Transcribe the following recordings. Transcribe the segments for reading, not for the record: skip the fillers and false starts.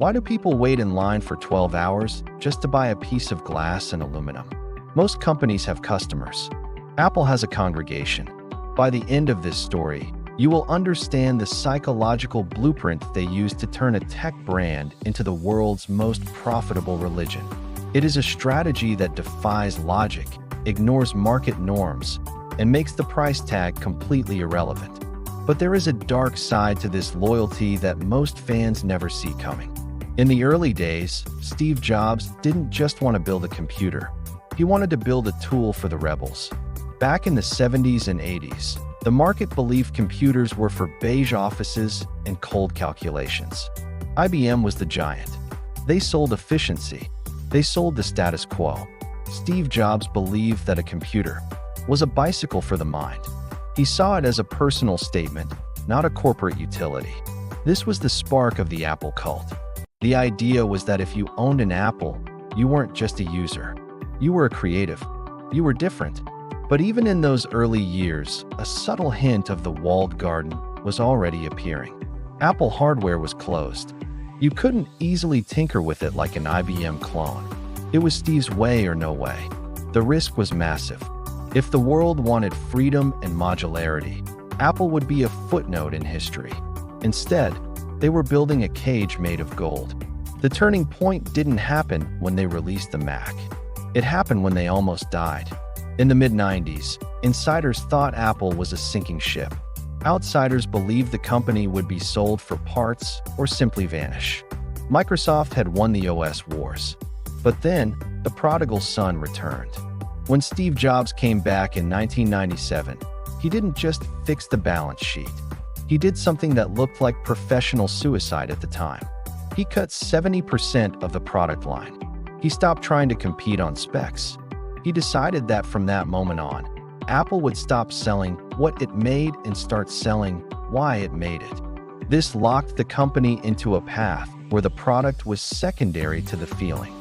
Why do people wait in line for 12 hours just to buy a piece of glass and aluminum? Most companies have customers. Apple has a congregation. By the end of this story, you will understand the psychological blueprint they use to turn a tech brand into the world's most profitable religion. It is a strategy that defies logic, ignores market norms, and makes the price tag completely irrelevant. But there is a dark side to this loyalty that most fans never see coming. In the early days, Steve Jobs didn't just want to build a computer. He wanted to build a tool for the rebels. Back in the 70s and 80s, the market believed computers were for beige offices and cold calculations. IBM was the giant. They sold efficiency. They sold the status quo. Steve Jobs believed that a computer was a bicycle for the mind. He saw it as a personal statement, not a corporate utility. This was the spark of the Apple cult. The idea was that if you owned an Apple, you weren't just a user. You were a creative. You were different. But even in those early years, a subtle hint of the walled garden was already appearing. Apple hardware was closed. You couldn't easily tinker with it like an IBM clone. It was Steve's way or no way. The risk was massive. If the world wanted freedom and modularity, Apple would be a footnote in history. Instead, they were building a cage made of gold. The turning point didn't happen when they released the Mac. It happened when they almost died. In the mid-90s, insiders thought Apple was a sinking ship. Outsiders believed the company would be sold for parts or simply vanish. Microsoft had won the OS wars. But then, the prodigal son returned. When Steve Jobs came back in 1997, he didn't just fix the balance sheet. He did something that looked like professional suicide at the time. He cut 70% of the product line. He stopped trying to compete on specs. He decided that from that moment on, Apple would stop selling what it made and start selling why it made it. This locked the company into a path where the product was secondary to the feeling.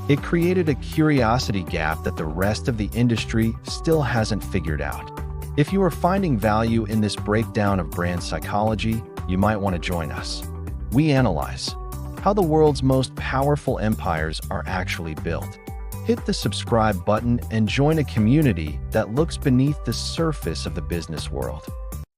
It created a curiosity gap that the rest of the industry still hasn't figured out. If you are finding value in this breakdown of brand psychology, you might want to join us. We analyze how the world's most powerful empires are actually built. Hit the subscribe button and join a community that looks beneath the surface of the business world.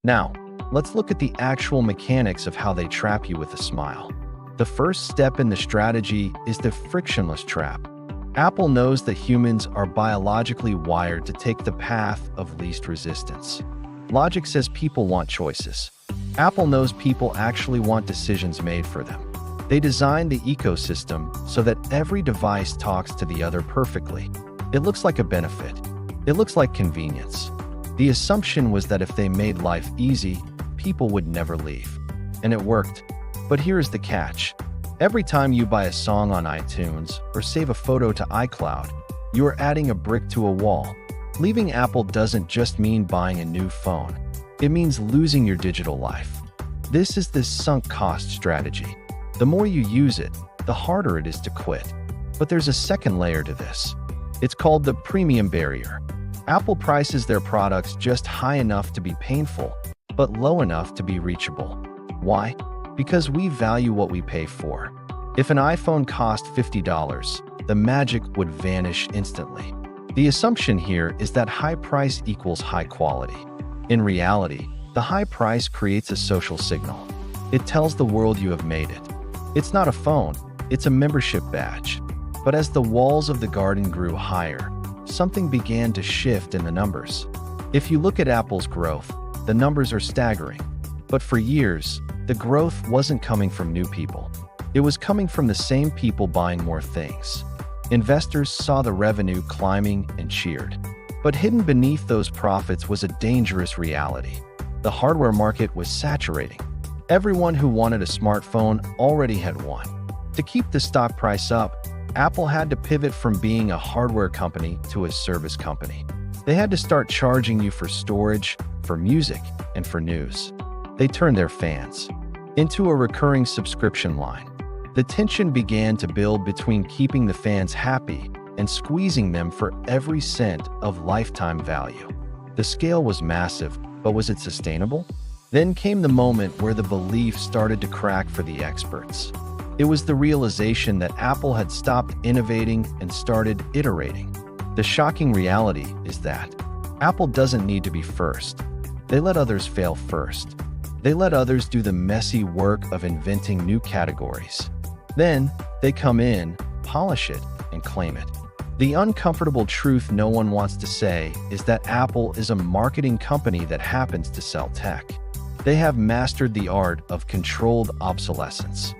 Now, let's look at the actual mechanics of how they trap you with a smile. The first step in the strategy is the frictionless trap. Apple knows that humans are biologically wired to take the path of least resistance. Logic says people want choices. Apple knows people actually want decisions made for them. They designed the ecosystem so that every device talks to the other perfectly. It looks like a benefit. It looks like convenience. The assumption was that if they made life easy, people would never leave. And it worked. But here's the catch. Every time you buy a song on iTunes or save a photo to iCloud, you are adding a brick to a wall. Leaving Apple doesn't just mean buying a new phone. It means losing your digital life. This is the sunk cost strategy. The more you use it, the harder it is to quit. But there's a second layer to this. It's called the premium barrier. Apple prices their products just high enough to be painful, but low enough to be reachable. Why? Because we value what we pay for. If an iPhone cost $50, the magic would vanish instantly. The assumption here is that high price equals high quality. In reality, the high price creates a social signal. It tells the world you have made it. It's not a phone, it's a membership badge. But as the walls of the garden grew higher, something began to shift in the numbers. If you look at Apple's growth, the numbers are staggering. But for years, the growth wasn't coming from new people. It was coming from the same people buying more things. Investors saw the revenue climbing and cheered. But hidden beneath those profits was a dangerous reality. The hardware market was saturating. Everyone who wanted a smartphone already had one. To keep the stock price up, Apple had to pivot from being a hardware company to a service company. They had to start charging you for storage, for music, and for news. They turned their fans into a recurring subscription line. The tension began to build between keeping the fans happy and squeezing them for every cent of lifetime value. The scale was massive, but was it sustainable? Then came the moment where the belief started to crack for the experts. It was the realization that Apple had stopped innovating and started iterating. The shocking reality is that Apple doesn't need to be first. They let others fail first. They let others do the messy work of inventing new categories. Then, they come in, polish it, and claim it. The uncomfortable truth no one wants to say is that Apple is a marketing company that happens to sell tech. They have mastered the art of controlled obsolescence,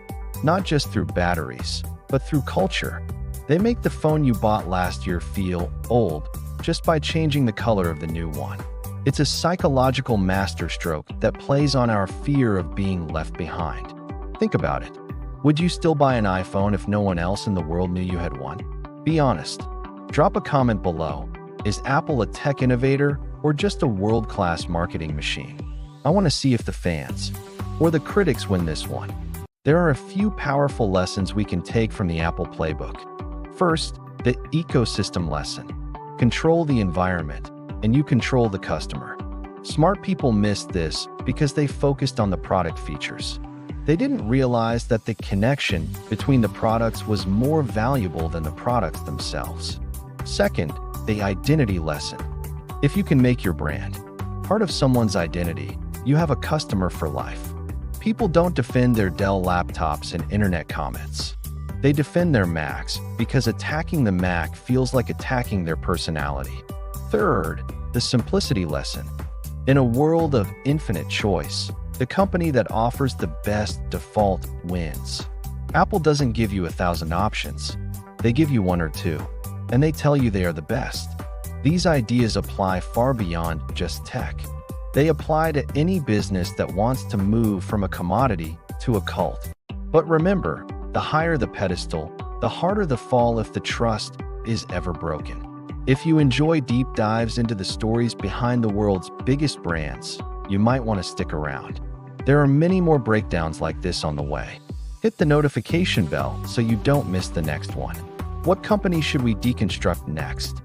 not just through batteries, but through culture. They make the phone you bought last year feel old just by changing the color of the new one. It's a psychological masterstroke that plays on our fear of being left behind. Think about it. Would you still buy an iPhone if no one else in the world knew you had one? Be honest. Drop a comment below. Is Apple a tech innovator or just a world-class marketing machine? I want to see if the fans or the critics win this one. There are a few powerful lessons we can take from the Apple playbook. First, the ecosystem lesson. Control the environment, and you control the customer. Smart people missed this because they focused on the product features. They didn't realize that the connection between the products was more valuable than the products themselves. Second, the identity lesson. If you can make your brand part of someone's identity, you have a customer for life. People don't defend their Dell laptops in internet comments. They defend their Macs because attacking the Mac feels like attacking their personality. Third, the simplicity lesson. In a world of infinite choice, the company that offers the best default wins. Apple doesn't give you 1,000 options. They give you one or two, and they tell you they are the best. These ideas apply far beyond just tech. They apply to any business that wants to move from a commodity to a cult. But remember, the higher the pedestal, the harder the fall if the trust is ever broken. If you enjoy deep dives into the stories behind the world's biggest brands, you might want to stick around. There are many more breakdowns like this on the way. Hit the notification bell so you don't miss the next one. What company should we deconstruct next?